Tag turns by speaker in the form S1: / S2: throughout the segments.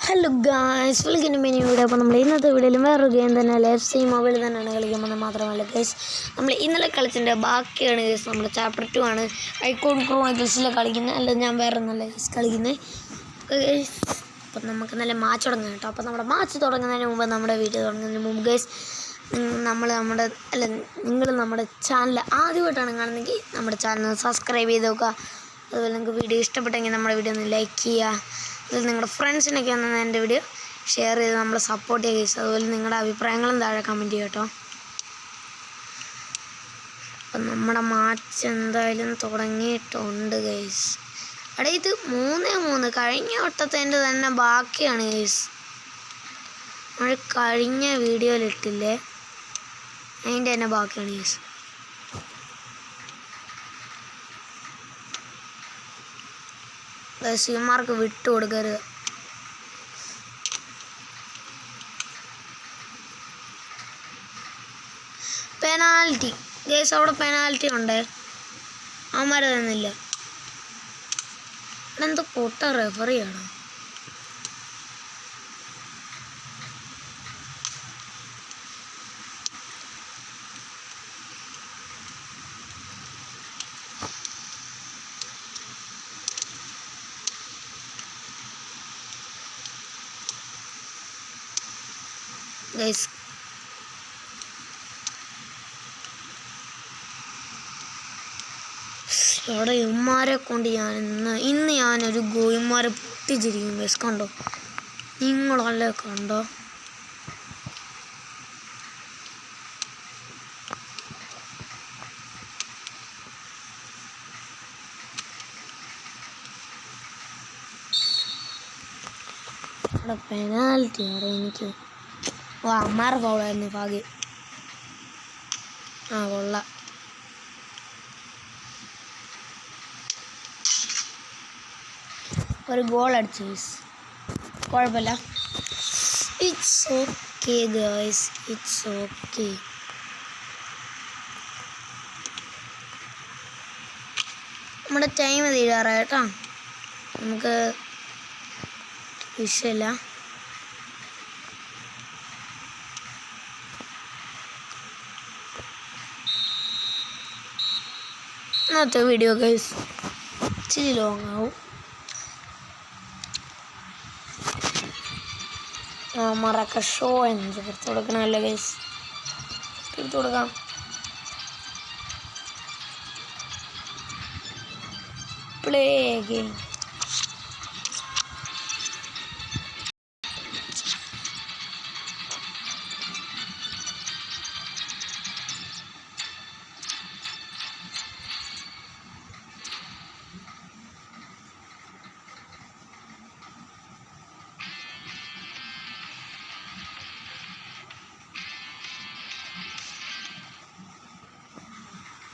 S1: Hello guys, welcome to my new video. അപ്പോൾ നമ്മൾ ഇന്നത്തെ വീഡിയോയിൽ വേറൊരു ഗെയിം തന്നെ FC മൊബൈൽ തന്നെയാണ് കളിക്കുന്നത്. മാത്രമല്ല ഗൈസ്, നമ്മൾ ഇന്നലെ കളിച്ചതിൻ്റെ ബാക്കിയാണ് ഗൈസ്. നമ്മുടെ ചാപ്റ്റർ 2 ആണ്. ഐക്കോൺ ക്രൂ ഗൈസിലെ കളിക്കുന്നത്. അല്ല, ഞാൻ വേറെ നല്ല ഗൈസ് കളിക്കുന്നത് ഗൈസ്. അപ്പം നമുക്ക് നല്ല മാച്ച് തുടങ്ങാം കേട്ടോ. അപ്പോൾ നമ്മുടെ മാച്ച് തുടങ്ങുന്നതിന് മുമ്പ്, നമ്മുടെ വീഡിയോ തുടങ്ങുന്നതിന് മുമ്പ് ഗൈസ്, നിങ്ങൾ നമ്മുടെ ചാനൽ ആദ്യമായിട്ടാണ് കാണുന്നതെങ്കിൽ നമ്മുടെ ചാനൽ സബ്സ്ക്രൈബ് ചെയ്ത് നോക്കുക. അതുപോലെ നിങ്ങൾക്ക് വീഡിയോ ഇഷ്ടപ്പെട്ടെങ്കിൽ നമ്മുടെ വീഡിയോ ഒന്ന് ലൈക്ക് ചെയ്യുക. അതിൽ നിങ്ങളുടെ ഫ്രണ്ട്സിനൊക്കെ ഒന്ന് എൻ്റെ വീഡിയോ ഷെയർ ചെയ്ത് നമ്മളെ സപ്പോർട്ട് ചെയ്യുക ഗൈസ്. അതുപോലെ നിങ്ങളുടെ അഭിപ്രായങ്ങളും താഴെ കമൻറ്റ് ചെയ്യുക കേട്ടോ. അപ്പം നമ്മുടെ മാച്ച് എന്തായാലും തുടങ്ങിയിട്ടുണ്ട് ഗൈസ്. അവിടെ ഇത് 3-3 കഴിഞ്ഞ വട്ടത്തിൻ്റെ തന്നെ ബാക്കിയാണ് ഗൈസ്. നമ്മൾ കഴിഞ്ഞ വീഡിയോയിലിട്ടില്ലേ, അതിൻ്റെ തന്നെ ബാക്കിയാണ് ഗൈസ്. സിമാർക്ക് വിട്ടു കൊടുക്കരുത്. പെനാൽറ്റി ഗൈസ്, അവിടെ പെനാൽറ്റി ഉണ്ട്. അവന്മാരെ തന്നില്ല. ഇവിടെ എന്തോ പൊട്ട റെഫറിയാണോ? ഗൈസ്, ഇവിടെ ഇമ്മാരെ കൊണ്ട് ഞാൻ ഇന്ന് ഞാനൊരു ഗോയിമാരെ പൊട്ടിച്ചിരിക്കും ഗൈസ്. കണ്ടോ, നിങ്ങളല്ലേ കണ്ടോ? ഇവിടെ പെനാൽറ്റി അവിടെ എനിക്ക് അമ്മാരെ ഫൗളായിരുന്നു ഭാഗ്യം. കൊള്ളാം. ഒരു ഗോൾ അടിച്ചു ഗൈസ്, കുഴപ്പമില്ല. It's okay guys, it's okay. നമ്മുടെ ടൈം തീരാറായി കേട്ടോ. നമുക്ക് വിഷയമില്ല. ഇന്നത്തെ വീഡിയോ ഗൈസ് ഇച്ചിരി ലോങ് ആവും. മറക്ക ഷോ എന്ന് തീർത്ത് കൊടുക്കണമല്ലോ ഗൈസ്, തീർത്ത് കൊടുക്കാം. Play game.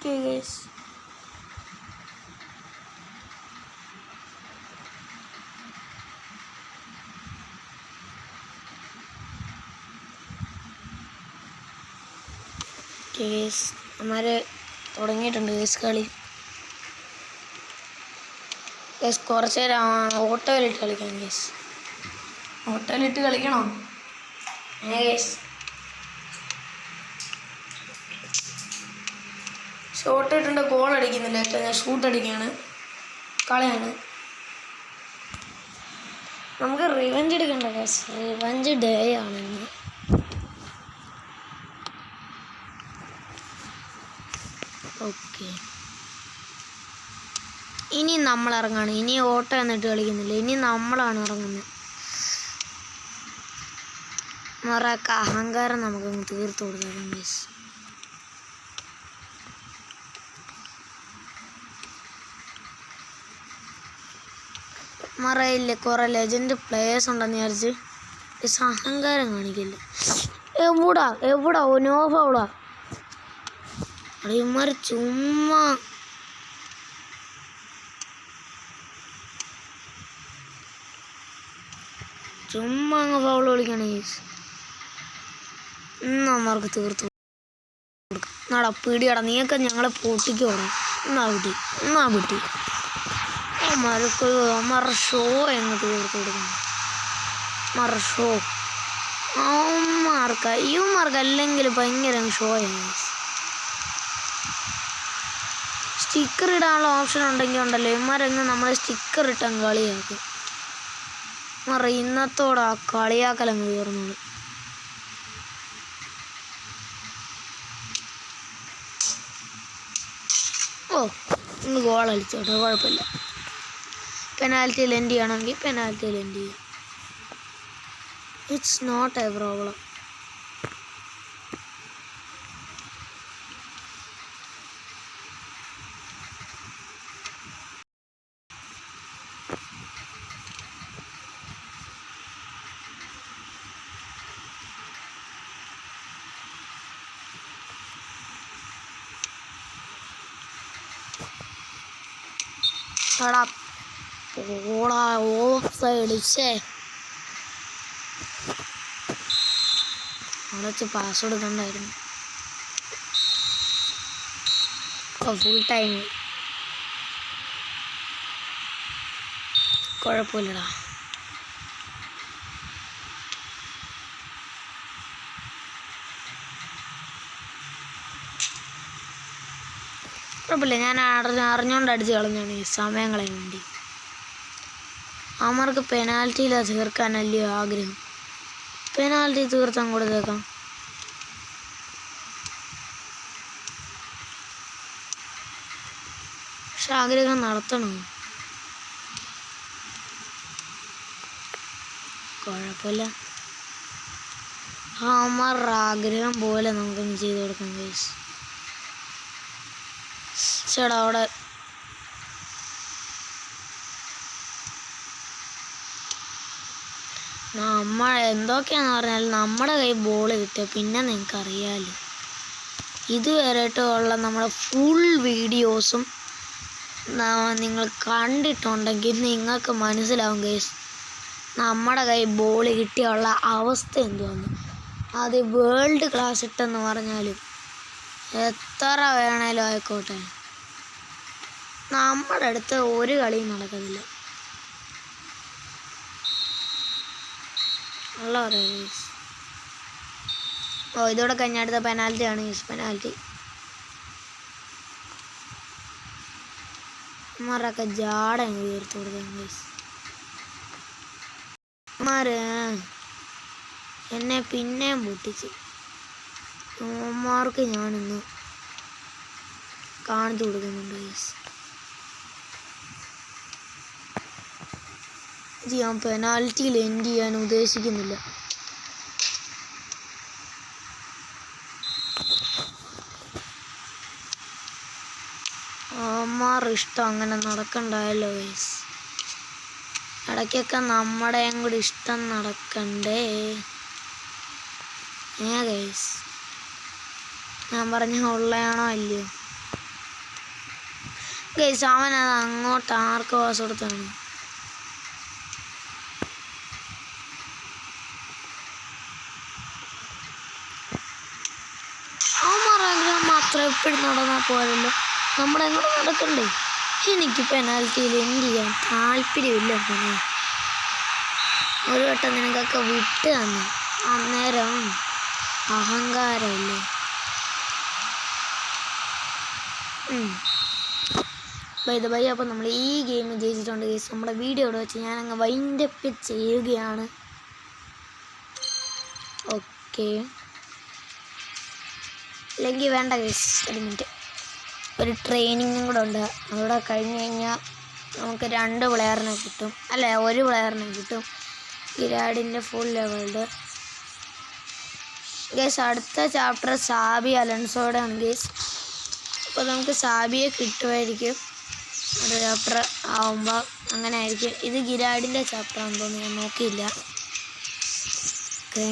S1: Okay guys, हमारे തുടങ്ങിയിട്ടുണ്ട് ഗൈസ് കളി. ഗൈസ് കുറച്ച് നേരം ഓട്ടോയിലിട്ട് കളിക്കാം ഗൈസ്. ഓട്ടോയിലിട്ട് കളിക്കണോ ഗൈസ്? ഷോട്ട് ഇട്ടുണ്ട്, ഗോൾ അടിക്കുന്നില്ല കേട്ടോ. ഞാൻ ഷൂട്ട് അടിക്കുകയാണ്. കളിയാണ്. നമുക്ക് റിവെഞ്ച് എടുക്കണ്ട ഗൈസ്, റിവെഞ്ച് ഡേ ആണ് ഇന്ന്. ഓക്കെ, ഇനി നമ്മൾ ഇറങ്ങാണ്. ഇനി ഓട്ടോ എന്നിട്ട് കളിക്കുന്നില്ല, ഇനി നമ്മളാണ് ഇറങ്ങുന്നത്. മറക്ക അഹങ്കാരം നമുക്കങ്ങ് തീർത്ത് കൊടുക്കാം ഗൈസ്. മറയില്ലേ, കുറെ ലെജൻഡ് പ്ലേയേഴ്സ് ഉണ്ടെന്ന് വിചാരിച്ച് അഹങ്കാരം കാണിക്കില്ല. എവിടാ നോ ഫൗളാ? ഇവന്മാർ ചുമ്മാ അങ്ങ് ഫൗള് കളിക്കണേ ഗൈസ്. ഇന്നമാർക്ക് തീർത്തു കൊടുക്കാം. നാടാ പിടിയടാ, നീയൊക്കെ ഞങ്ങളെ പൊട്ടിക്കോടാ. എന്നാ പിടി അമ്മമാരുടെ ഷോ എന്ന് തീർത്ത് കൊടുക്കണം. ഷോ ഇവന്മാർക്ക് അല്ലെങ്കിൽ ഭയങ്കര ഷോയാണ്. സ്റ്റിക്കർ ഇടാനുള്ള ഓപ്ഷൻ ഉണ്ടെങ്കിൽ ഉണ്ടല്ലോ ഇവന്മാരെങ്ങ് നമ്മൾ സ്റ്റിക്കർ ഇട്ടങ്ങ് കളിയാക്കും. ഇന്നത്തോടെ ആ കളിയാക്കലങ്ങ് തീർന്നത്. ഇന്ന് ഗോൾ അടിച്ചോട്ടെ, കുഴപ്പമില്ല. പെനാൽറ്റിയിൽ എൻഡ് ചെയ്യണമെങ്കിൽ പെനാൽറ്റിയിൽ എൻഡ് ചെയ്യാം. It's not a problem. Off side അവിടെ പാസ് കൊടുക്കണ്ടായിരുന്നു. ഫുൾ ടൈം കുഴപ്പമില്ലടാ. കുഴപ്പമില്ല, ഞാൻ അറിഞ്ഞുകൊണ്ട് അടിച്ച് കളഞ്ഞാണ് ഈ സമയം കളയാൻ വേണ്ടി. അവന്മാർക്ക് പെനാൽറ്റിയിലാണ് തീർക്കാനല്ലേ ആഗ്രഹം. പെനാൽറ്റി തീർത്താൻ കൊടുത്തേക്കാം. പക്ഷെ ആഗ്രഹം നടത്തണം. കുഴപ്പമില്ല, അവന്മാരുടെ ആഗ്രഹം പോലെ നമുക്കൊന്ന് ചെയ്ത് കൊടുക്കാം ഗൈസ്. ചേട്ടാ അവിടെ എന്തൊക്കെയാണെന്ന് പറഞ്ഞാൽ നമ്മുടെ കൈ ബോൾ കിട്ടിയ പിന്നെ നിങ്ങൾക്കറിയാമല്ലോ. ഇതുവരെയായിട്ടുള്ള നമ്മുടെ ഫുൾ വീഡിയോസും നിങ്ങൾ കണ്ടിട്ടുണ്ടെങ്കിൽ നിങ്ങൾക്ക് മനസ്സിലാവും ഗൈസ് നമ്മുടെ കൈ ബോൾ കിട്ടിയുള്ള അവസ്ഥ എന്തുവാന്ന്. അത് വേൾഡ് ക്ലാസ് ഇട്ടെന്ന് പറഞ്ഞാലും എത്ര വേണേലും ആയിക്കോട്ടെ, നമ്മുടെ അടുത്ത് ഒരു കളിയും നടക്കുന്നില്ല. നല്ല പറയാം ഗൈസ്. ഇതോടെ കഴിഞ്ഞ അടുത്ത പെനാൽറ്റി ആണ് ഗൈസ്. പെനാൽറ്റി മാരൊക്കെ ജാട ഉയർത്തി കൊടുക്കാം ഗൈസ്. എന്നെ പിന്നെയും പൊട്ടിച്ച്. അവന്മാർക്ക് ഞാനിന്ന് കാണിച്ചു കൊടുക്കുന്നുണ്ട് ഗൈസ്. ഞാൻ പെനാൽറ്റിയിൽ എൻഡ് ചെയ്യാൻ ഉദ്ദേശിക്കുന്നില്ല. അവന്മാരുടെ ഇഷ്ടം അങ്ങനെ നടക്കണ്ടായല്ലോ ഗൈസ്. ഇടയ്ക്കൊക്കെ നമ്മുടെയും കൂടി ഇഷ്ടം നടക്കണ്ടേ ഗൈസ്. ഞാൻ പറഞ്ഞ ഉള്ളയാണോ അല്ലയോ ഗൈസ്? അവനത് അങ്ങോട്ട് ആർക്ക് പാസ് കൊടുത്താണ്? അവന്മാരാഗ്രഹം മാത്രം എപ്പോഴും നടന്നാൽ പോരല്ലോ, നമ്മുടെ അങ്ങോട്ട് നടക്കണ്ടേ? എനിക്ക് പെനാൽറ്റിയിൽ എൻഡ് ചെയ്യാൻ താല്പര്യമില്ല. പിന്നെ ഒരു വട്ടം നിനക്കൊക്കെ വിട്ട് തന്നു, അന്നേരം അഹങ്കാരമല്ലേ. ബൈ അപ്പോൾ നമ്മൾ ഈ ഗെയിം ജയിച്ചിട്ടുണ്ട് ഗൈസ്. നമ്മുടെ വീഡിയോ ഇവിടെ വെച്ച് ഞാനങ്ങ് വൈൻഡപ്പ് ചെയ്യുകയാണ്. ഓക്കെ, അല്ലെങ്കിൽ വേണ്ട ഗൈസ്, ഒരു മിനിറ്റ്. ഒരു ട്രെയിനിങ്ങും കൂടെ ഉണ്ട്. അവിടെ കഴിഞ്ഞ് കഴിഞ്ഞാൽ നമുക്ക് 2 പ്ലെയറിനെ കിട്ടും, അല്ലേ 1 പ്ലെയറിനെ കിട്ടും. ഗിരാഡിൻ്റെ ഫുൾ ലെവലുണ്ട് ഗൈസ്. അടുത്ത ചാപ്റ്റർ സാബി അലൻസോയുടെ ആണ് ഗൈസ്. അപ്പോൾ നമുക്ക് സാബിയെ കിട്ടുമായിരിക്കും ഒരു ചാപ്റ്റർ ആവുമ്പോൾ. അങ്ങനെ ആയിരിക്കും. ഇത് ഗിരാഡിൻ്റെ ചാപ്റ്റർ ആണെന്ന് തോന്നുന്നു, ഞാൻ നോക്കിയില്ല. ഓക്കെ,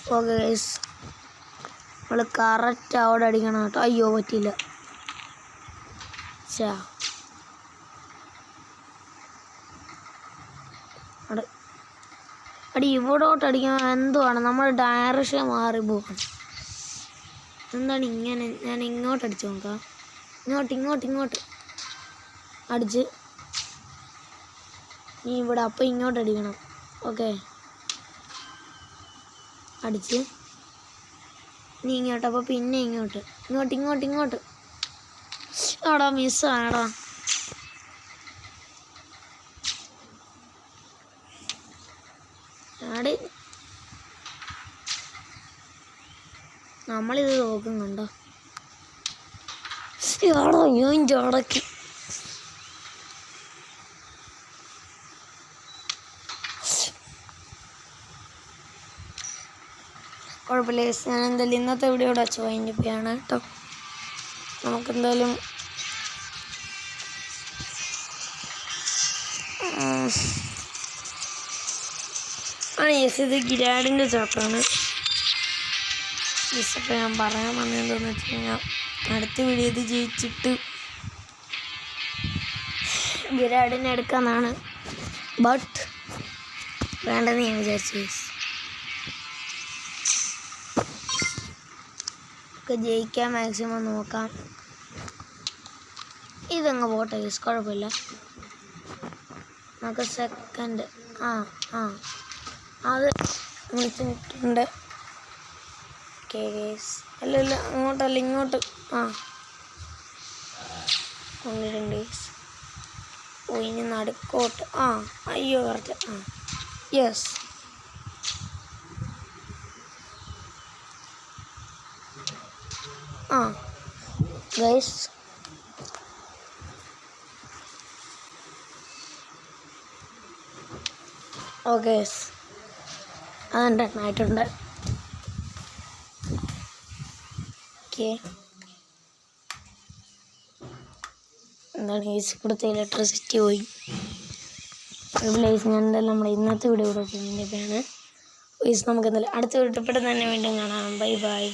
S1: ഓക്കെ ഗൈസ്, നമ്മൾ കറക്റ്റ് അവിടെ അടിക്കണം കേട്ടോ. അയ്യോ പറ്റിയില്ല. അടി ഇവിടോട്ട് അടിക്കാൻ എന്തുവാണ്, നമ്മൾ ഡയറക്ഷൻ മാറി പോകണം. എന്താണ് ഇങ്ങനെ? ഞാൻ ഇങ്ങോട്ട് അടിച്ചു നോക്കാം. ഇങ്ങോട്ട് അടിച്ച് നീ ഇവിടെ അപ്പം ഇങ്ങോട്ട് അടിക്കണം. ഓക്കെ, അടിച്ച് നീ ഇങ്ങോട്ട്, അപ്പോൾ പിന്നെ ഇങ്ങോട്ട് ആടാ, മിസ്സാടാ. ആടെ നമ്മളിത് നോക്കും കണ്ടോ? ആടോ ഞാൻ ചടക്കി. കുഴപ്പമില്ല. ഞാൻ എന്തായാലും ഇന്നത്തെ വീഡിയോ ഇവിടെ വെച്ച് വൈൻഡപ്പാണ് കേട്ടോ. നമുക്കെന്തായാലും ഇത് ഗിരാഡിൻ്റെ ചാപ്റ്ററാണ്. ഇപ്പോൾ ഞാൻ പറയാൻ വന്നതെന്താണെന്ന് വെച്ച് കഴിഞ്ഞാൽ, അടുത്ത വീഡിയോ ഇത് ജയിച്ചിട്ട് ഗിരാഡിനെ എടുക്കാമെന്നാണ്. ബട്ട് വേണ്ടെന്ന് ഞാൻ വിചാരിച്ചു. ഒക്കെ ജയിക്കാൻ മാക്സിമം നോക്കാം. ഇതങ്ങ് പോട്ടെ, കുഴപ്പമില്ല. നമുക്ക് സെക്കൻഡ് അത് വിളിച്ചിട്ടുണ്ട്. അല്ല അങ്ങോട്ടല്ല, ഇങ്ങോട്ട്. കൊണ്ടിട്ടുണ്ട്. ഇനി നടുക്കോട്ട്. അയ്യോ കറക്റ്റ്. യെസ്. ഗൈസ്, ഓക്കെ, അതെണ്ണായിട്ടുണ്ട്. ഓക്കെ, എന്താണ് ഇവിടുത്തെ ഇലക്ട്രിസിറ്റി പോയി. ഞാൻ എന്തായാലും നമ്മുടെ ഇന്നത്തെ വീഡിയോ ഇവിടെ വെച്ചിട്ടുണ്ട്. നമുക്ക് എന്തായാലും അടുത്ത വീഡിയോ പെട്ടെന്ന് തന്നെ വീണ്ടും കാണാം. ബൈ.